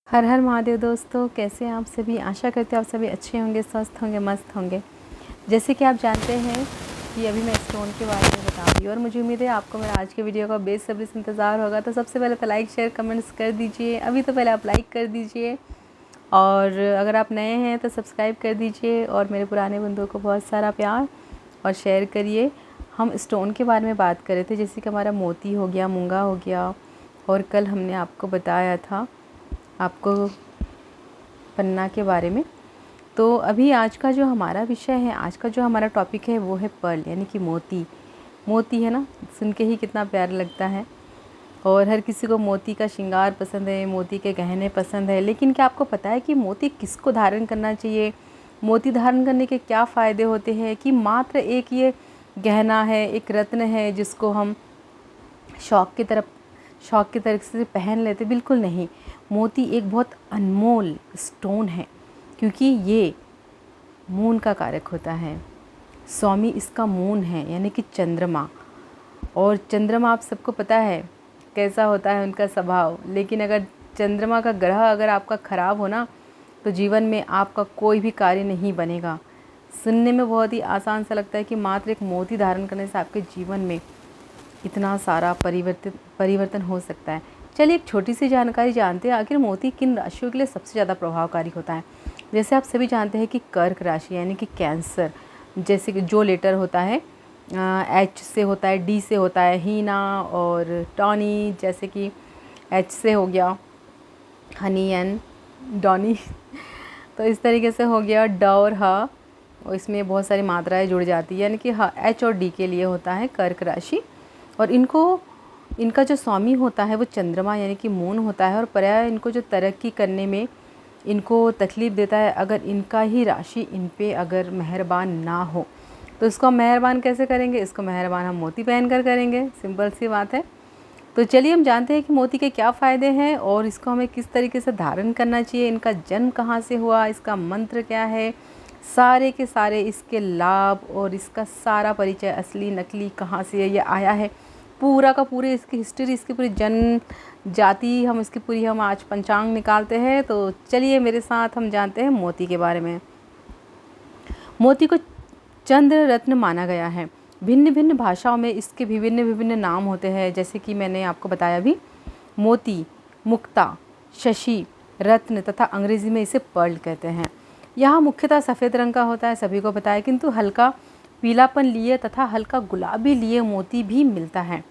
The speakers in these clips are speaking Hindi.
हर हर महादेव दोस्तों, कैसे हैं आप सभी। आशा करते हैं आप सभी अच्छे होंगे, स्वस्थ होंगे, मस्त होंगे। जैसे कि आप जानते हैं कि अभी मैं स्टोन के बारे में बता रही हूँ और मुझे उम्मीद है आपको मेरा आज के वीडियो का बेसब्री से इंतज़ार होगा। तो सबसे पहले तो लाइक शेयर कमेंट्स कर दीजिए। अभी तो पहले आप लाइक कर दीजिए और अगर आप नए हैं तो सब्सक्राइब कर दीजिए और मेरे पुराने बंधुओं को बहुत सारा प्यार और शेयर करिए। हम स्टोन के बारे में बात कर रहे थे, जैसे कि हमारा मोती हो गया, मूंगा हो गया, और कल हमने आपको बताया था आपको पन्ना के बारे में। तो अभी आज का जो हमारा विषय है, आज का जो हमारा टॉपिक है वो है पर्ल, यानी कि मोती। मोती है ना, सुन के ही कितना प्यारा लगता है और हर किसी को मोती का श्रृंगार पसंद है, मोती के गहने पसंद है। लेकिन क्या आपको पता है कि मोती किसको धारण करना चाहिए, मोती धारण करने के क्या फ़ायदे होते हैं? कि मात्र एक ये गहना है, एक रत्न है जिसको हम शौक की तरह से पहन लेते? बिल्कुल नहीं। मोती एक बहुत अनमोल स्टोन है क्योंकि ये मून का कारक होता है। स्वामी इसका मून है, यानी कि चंद्रमा। और चंद्रमा आप सबको पता है कैसा होता है उनका स्वभाव। लेकिन अगर चंद्रमा का ग्रह अगर आपका ख़राब हो ना, तो जीवन में आपका कोई भी कार्य नहीं बनेगा। सुनने में बहुत ही आसान सा लगता है कि मात्र एक मोती धारण करने से आपके जीवन में इतना सारा परिवर्तन हो सकता है। चलिए एक छोटी सी जानकारी जानते हैं, आखिर मोती किन राशियों के लिए सबसे ज़्यादा प्रभावकारी होता है। जैसे आप सभी जानते हैं कि कर्क राशि यानी कि कैंसर, जैसे कि जो लेटर होता है एच से होता है, डी से होता है हीना, और टॉनी जैसे कि एच से हो गया हनी एंड डॉनी तो इस तरीके से हो गया ड और ह, और इसमें बहुत सारी मात्राएं जुड़ जाती है, यानी कि एच और डी के लिए होता है कर्क राशि। और इनका जो स्वामी होता है वो चंद्रमा यानी कि मून होता है, और पर्याय इनको जो तरक्की करने में इनको तकलीफ़ देता है अगर इनका ही राशि इन पे अगर मेहरबान ना हो। तो इसको हम मेहरबान कैसे करेंगे? इसको मेहरबान हम मोती पहन कर करेंगे, सिंपल सी बात है। तो चलिए हम जानते हैं कि मोती के क्या फ़ायदे हैं और इसको हमें किस तरीके से धारण करना चाहिए, इनका जन्म कहाँ से हुआ, इसका मंत्र क्या है, सारे के सारे इसके लाभ और इसका सारा परिचय असली नकली कहाँ से ये आया है, पूरा का पूरे इसकी हिस्ट्री, इसकी पूरी जन्म जाति हम इसकी पूरी हम आज पंचांग निकालते हैं। तो चलिए मेरे साथ हम जानते हैं मोती के बारे में। मोती को चंद्र रत्न माना गया है। भिन्न भिन्न भाषाओं में इसके विभिन्न विभिन्न नाम होते हैं, जैसे कि मैंने आपको बताया भी, मोती, मुक्ता, शशि, रत्न तथा अंग्रेजी में इसे पर्ल कहते हैं। यहाँ मुख्यतः सफ़ेद रंग का होता है, सभी को पता है, किंतु हल्का पीलापन लिए तथा हल्का गुलाबी लिए मोती भी मिलता है,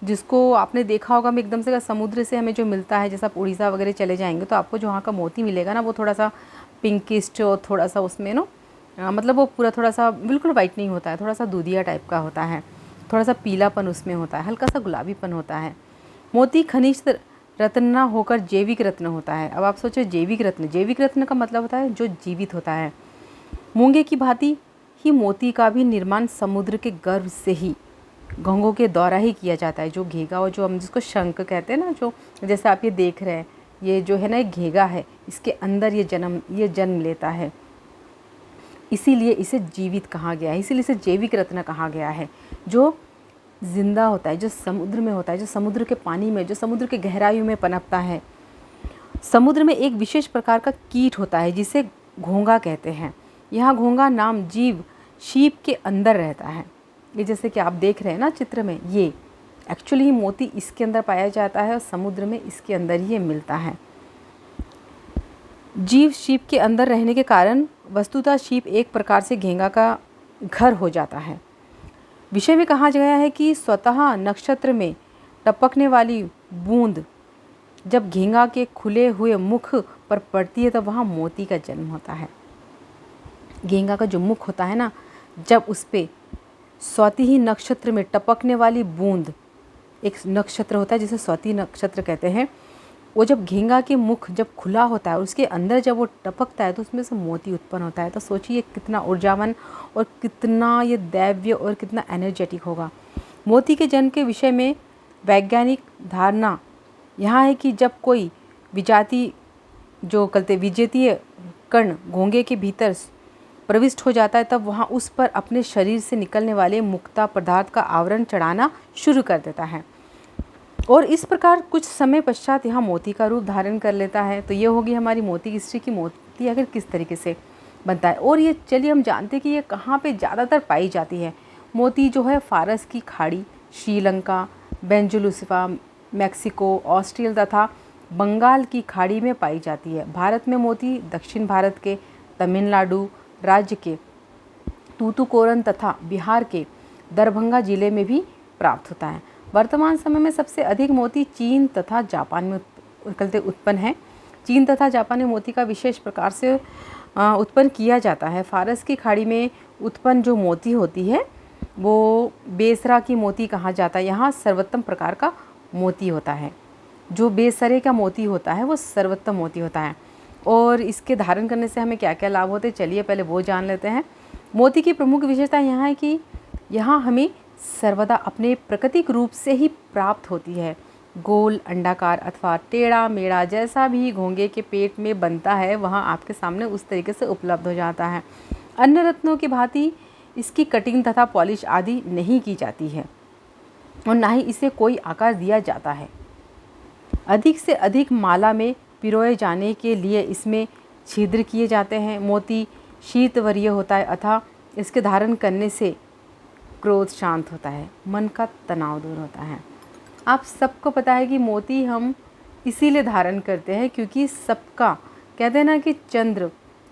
जिसको आपने देखा होगा। मैं एकदम से समुद्र से हमें जो मिलता है, जैसे आप उड़ीसा वगैरह चले जाएंगे तो आपको जो वहाँ का मोती मिलेगा ना, वो थोड़ा सा पिंकिस्ट और थोड़ा सा उसमें मतलब वो पूरा थोड़ा सा बिल्कुल वाइट नहीं होता है, थोड़ा सा दूधिया टाइप का होता है, थोड़ा सा पीलापन उसमें होता है, हल्का सा गुलाबीपन होता है। मोती खनिज रत्न ना होकर जैविक रत्न होता है। अब आप सोचो जैविक रत्न का मतलब होता है जो जीवित होता है। मूंगे की भांति ही मोती का भी निर्माण समुद्र के गर्भ से ही घोंघों के द्वारा ही किया जाता है। जो घेगा और जो हम जिसको शंख कहते हैं ना, जो जैसे आप ये देख रहे हैं, ये जो है ना एक घेगा है, इसके अंदर ये जन्म लेता है, इसीलिए इसे जीवित कहा गया है, इसीलिए इसे जैविक रत्न कहा गया है। जो जिंदा होता है, जो समुद्र में होता है, जो समुद्र के पानी में, जो समुद्र के गहराइयों में पनपता है। समुद्र में एक विशेष प्रकार का कीट होता है जिसे घोंघा कहते हैं। यहाँ घोंघा नाम जीव शीप के अंदर रहता है। ये जैसे कि आप देख रहे हैं ना चित्र में, ये एक्चुअली मोती इसके अंदर पाया जाता है और समुद्र में इसके अंदर ही ये मिलता है। जीव शीप के अंदर रहने के कारण वस्तुतः शीप एक प्रकार से घेंगा का घर हो जाता है। विषय में कहा गया है कि स्वतः नक्षत्र में टपकने वाली बूंद जब घेंगा के खुले हुए मुख पर पड़ती है तब वहाँ मोती का जन्म होता है। घेंगा का जो मुख होता है ना, जब उस पर स्वाति ही नक्षत्र में टपकने वाली बूंद, एक नक्षत्र होता है जिसे स्वाति नक्षत्र कहते हैं, वो जब घेंगा के मुख जब खुला होता है और उसके अंदर जब वो टपकता है तो उसमें से मोती उत्पन्न होता है। तो सोचिए कितना ऊर्जावान और कितना ये दैव्य और कितना एनर्जेटिक होगा। मोती के जन्म के विषय में वैज्ञानिक धारणा यहाँ है कि जब कोई विजेतीय कण घोंगे के भीतर प्रविष्ट हो जाता है तब वहाँ उस पर अपने शरीर से निकलने वाले मुक्ता पदार्थ का आवरण चढ़ाना शुरू कर देता है और इस प्रकार कुछ समय पश्चात यहाँ मोती का रूप धारण कर लेता है। तो ये होगी हमारी मोती की हिस्ट्री की मोती अगर किस तरीके से बनता है। और ये चलिए हम जानते हैं कि ये कहाँ पे ज़्यादातर पाई जाती है। मोती जो है फारस की खाड़ी, श्रीलंका, बेंजुलुसिफा, मैक्सिको, ऑस्ट्रेलिया तथा बंगाल की खाड़ी में पाई जाती है। भारत में मोती दक्षिण भारत के तमिलनाडु राज्य के तूतुकोरन तथा बिहार के दरभंगा जिले में भी प्राप्त होता है। वर्तमान समय में सबसे अधिक मोती चीन तथा जापान में उत्पन्न है। चीन तथा जापान में मोती का विशेष प्रकार से उत्पन्न किया जाता है। फारस की खाड़ी में उत्पन्न जो मोती होती है वो बेसरा की मोती कहा जाता है। यहाँ सर्वोत्तम प्रकार का मोती होता है। जो बेसरे का मोती होता है वो सर्वोत्तम मोती होता है। और इसके धारण करने से हमें क्या क्या लाभ होते हैं, चलिए पहले वो जान लेते हैं। मोती की प्रमुख विशेषता यहाँ है कि यहाँ हमें सर्वदा अपने प्राकृतिक रूप से ही प्राप्त होती है। गोल, अंडाकार अथवा टेढ़ा मेढ़ा जैसा भी घोंगे के पेट में बनता है वहाँ आपके सामने उस तरीके से उपलब्ध हो जाता है। अन्य रत्नों की भांति इसकी कटिंग तथा पॉलिश आदि नहीं की जाती है और ना ही इसे कोई आकार दिया जाता है। अधिक से अधिक माला में पिरोए जाने के लिए इसमें छिद्र किए जाते हैं। मोती शीतवर्य होता है अतः इसके धारण करने से क्रोध शांत होता है, मन का तनाव दूर होता है। आप सबको पता है कि मोती हम इसीलिए धारण करते हैं क्योंकि सबका कहते हैं ना कि चंद्र,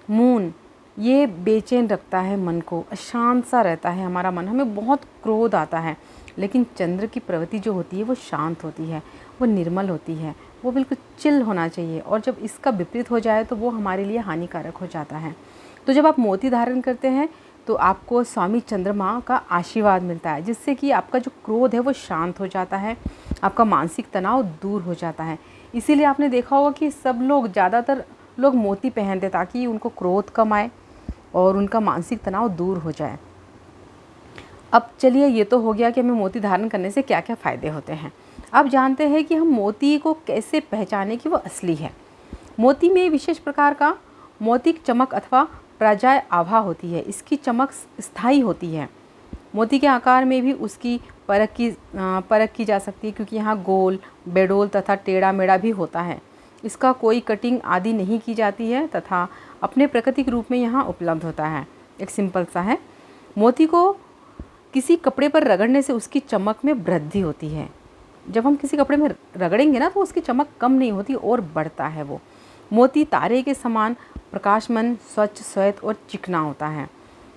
मून ये बेचैन रखता है मन को, अशांत सा रहता है हमारा मन, हमें बहुत क्रोध आता है। लेकिन चंद्र की प्रवृत्ति जो होती है वो शांत होती है, वो निर्मल होती है, वो बिल्कुल चिल होना चाहिए। और जब इसका विपरीत हो जाए तो वो हमारे लिए हानिकारक हो जाता है। तो जब आप मोती धारण करते हैं तो आपको स्वामी चंद्रमा का आशीर्वाद मिलता है, जिससे कि आपका जो क्रोध है वो शांत हो जाता है, आपका मानसिक तनाव दूर हो जाता है। इसीलिए आपने देखा होगा कि सब लोग, ज़्यादातर लोग मोती पहनते ताकि उनको क्रोध कम आए और उनका मानसिक तनाव दूर हो जाए। अब चलिए ये तो हो गया कि हमें मोती धारण करने से क्या क्या फ़ायदे होते हैं। अब जानते हैं कि हम मोती को कैसे पहचानें कि वो असली है। मोती में विशेष प्रकार का मोतिक चमक अथवा प्राजाय आभा होती है। इसकी चमक स्थायी होती है। मोती के आकार में भी उसकी परख की जा सकती है क्योंकि यहाँ गोल, बेडोल तथा टेढ़ा मेढ़ा भी होता है। इसका कोई कटिंग आदि नहीं की जाती है तथा अपने प्राकृतिक रूप में यहाँ उपलब्ध होता है। एक सिंपल सा है। मोती को किसी कपड़े पर रगड़ने से उसकी चमक में वृद्धि होती है। जब हम किसी कपड़े में रगड़ेंगे ना तो उसकी चमक कम नहीं होती और बढ़ता है वो। मोती तारे के समान प्रकाशमान, स्वच्छ, श्वेत और चिकना होता है।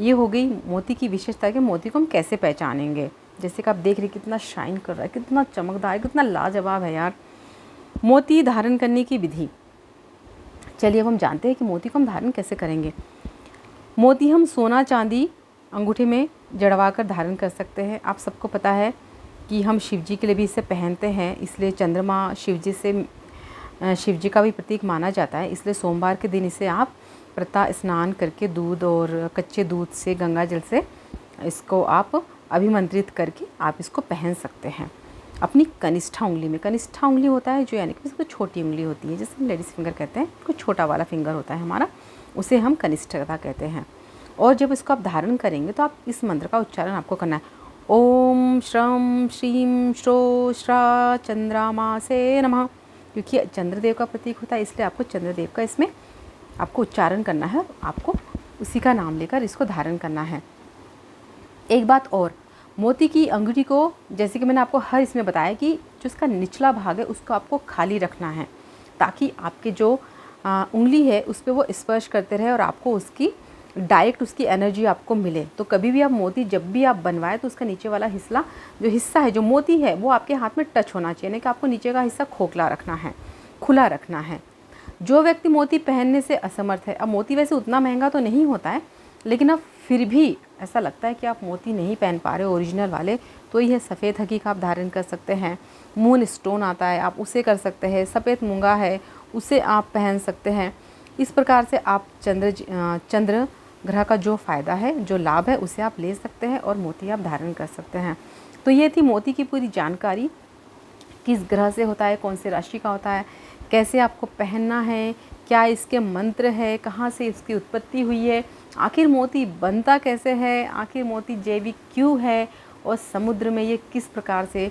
ये हो गई मोती की विशेषता कि मोती को हम कैसे पहचानेंगे। जैसे कि आप देख रहे कितना शाइन कर रहा है, कितना चमकदार, कितना लाजवाब है यार। मोती धारण करने की विधि, चलिए अब हम जानते हैं कि मोती को हम धारण कैसे करेंगे। मोती हम सोना चांदी अंगूठे में जड़वा कर धारण कर सकते हैं। आप सबको पता है कि हम शिव जी के लिए भी इसे पहनते हैं, इसलिए चंद्रमा शिव जी का भी प्रतीक माना जाता है। इसलिए सोमवार के दिन इसे आप प्रातः स्नान करके दूध और कच्चे दूध से, गंगा जल से इसको आप अभिमंत्रित करके आप इसको पहन सकते हैं अपनी कनिष्ठा उंगली में। कनिष्ठा उंगली होता है जो यानी कि इसको छोटी उंगली होती है, जिसे हम लेडीज़ फिंगर कहते हैं। कोई छोटा वाला फिंगर होता है हमारा, उसे हम कनिष्ठता कहते हैं। और जब इसको आप धारण करेंगे तो आप इस मंत्र का उच्चारण आपको करना है। ओम श्रम श्रीम श्रो श्रा चंद्रामासे नमः। क्योंकि चंद्रदेव का प्रतीक होता है इसलिए आपको चंद्रदेव का इसमें आपको उच्चारण करना है, आपको उसी का नाम लेकर इसको धारण करना है। एक बात और, मोती की अंगूठी को, जैसे कि मैंने आपको हर इसमें बताया कि जो इसका निचला भाग है उसको आपको खाली रखना है ताकि आपके जो उंगली है उस पर वो स्पर्श करते रहे और आपको उसकी डायरेक्ट उसकी एनर्जी आपको मिले। तो कभी भी आप मोती जब भी आप बनवाएं तो उसका नीचे वाला हिस्सा है जो मोती है वो आपके हाथ में टच होना चाहिए, नहीं कि आपको नीचे का हिस्सा खोखला रखना है, खुला रखना है। जो व्यक्ति मोती पहनने से असमर्थ है, अब मोती वैसे उतना महंगा तो नहीं होता है लेकिन अब फिर भी ऐसा लगता है कि आप मोती नहीं पहन पा रहे ओरिजिनल वाले, तो यह सफ़ेद हकीका आप धारण कर सकते हैं। मून स्टोन आता है आप उसे कर सकते हैं। सफ़ेद मूंगा है उसे आप पहन सकते हैं। इस प्रकार से आप चंद्र ग्रह का जो फ़ायदा है, जो लाभ है उसे आप ले सकते हैं और मोती आप धारण कर सकते हैं। तो ये थी मोती की पूरी जानकारी, किस ग्रह से होता है, कौन से राशि का होता है, कैसे आपको पहनना है, क्या इसके मंत्र है, कहाँ से इसकी उत्पत्ति हुई है, आखिर मोती बनता कैसे है, आखिर मोती जैविक क्यों है और समुद्र में ये किस प्रकार से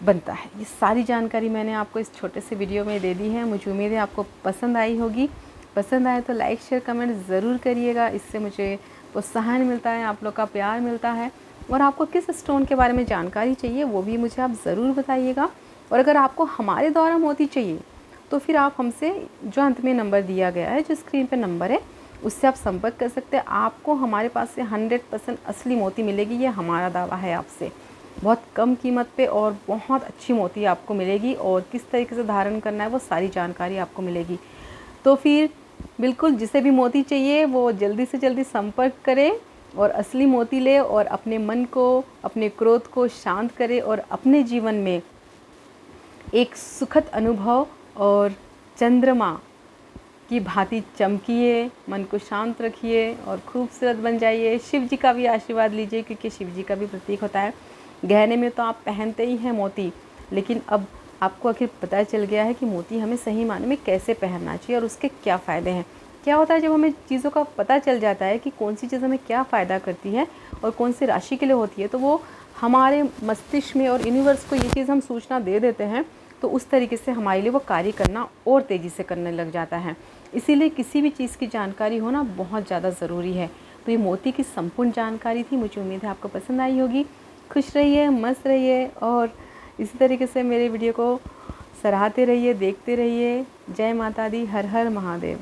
बनता है। ये सारी जानकारी मैंने आपको इस छोटे से वीडियो में दे दी है। मुझे उम्मीद है आपको पसंद आई होगी। पसंद आए तो लाइक शेयर कमेंट ज़रूर करिएगा। इससे मुझे प्रोत्साहन मिलता है, आप लोग का प्यार मिलता है। और आपको किस स्टोन के बारे में जानकारी चाहिए वो भी मुझे आप ज़रूर बताइएगा। और अगर आपको हमारे द्वारा मोती चाहिए तो फिर आप हमसे जो अंत में नंबर दिया गया है, जो स्क्रीन पे नंबर है, उससे आप संपर्क कर सकते हैं। आपको हमारे पास से 100% असली मोती मिलेगी, ये हमारा दावा है आपसे। बहुत कम कीमत पे और बहुत अच्छी मोती आपको मिलेगी, और किस तरीके से धारण करना है वो सारी जानकारी आपको मिलेगी। तो फिर बिल्कुल जिसे भी मोती चाहिए वो जल्दी से जल्दी संपर्क करे और असली मोती ले, और अपने मन को, अपने क्रोध को शांत करे, और अपने जीवन में एक सुखद अनुभव और चंद्रमा की भांति चमकिए, मन को शांत रखिए और खूबसूरत बन जाइए। शिव जी का भी आशीर्वाद लीजिए, क्योंकि शिव जी का भी प्रतीक होता है। गहने में तो आप पहनते ही हैं मोती, लेकिन अब आपको आखिर पता चल गया है कि मोती हमें सही मायने में कैसे पहनना चाहिए और उसके क्या फ़ायदे हैं। क्या होता है जब हमें चीज़ों का पता चल जाता है कि कौन सी चीज़ हमें क्या फ़ायदा करती है और कौन सी राशि के लिए होती है, तो वो हमारे मस्तिष्क में और यूनिवर्स को ये चीज़ हम सूचना दे देते हैं, तो उस तरीके से हमारे लिए वो कार्य करना और तेज़ी से करने लग जाता है। इसीलिए किसी भी चीज़ की जानकारी होना बहुत ज़्यादा ज़रूरी है। तो ये मोती की संपूर्ण जानकारी थी। मुझे उम्मीद है आपको पसंद आई होगी। खुश रहिए, मस्त रहिए और इसी तरीके से मेरे वीडियो को सराहते रहिए, देखते रहिए। जय माता दी, हर हर महादेव।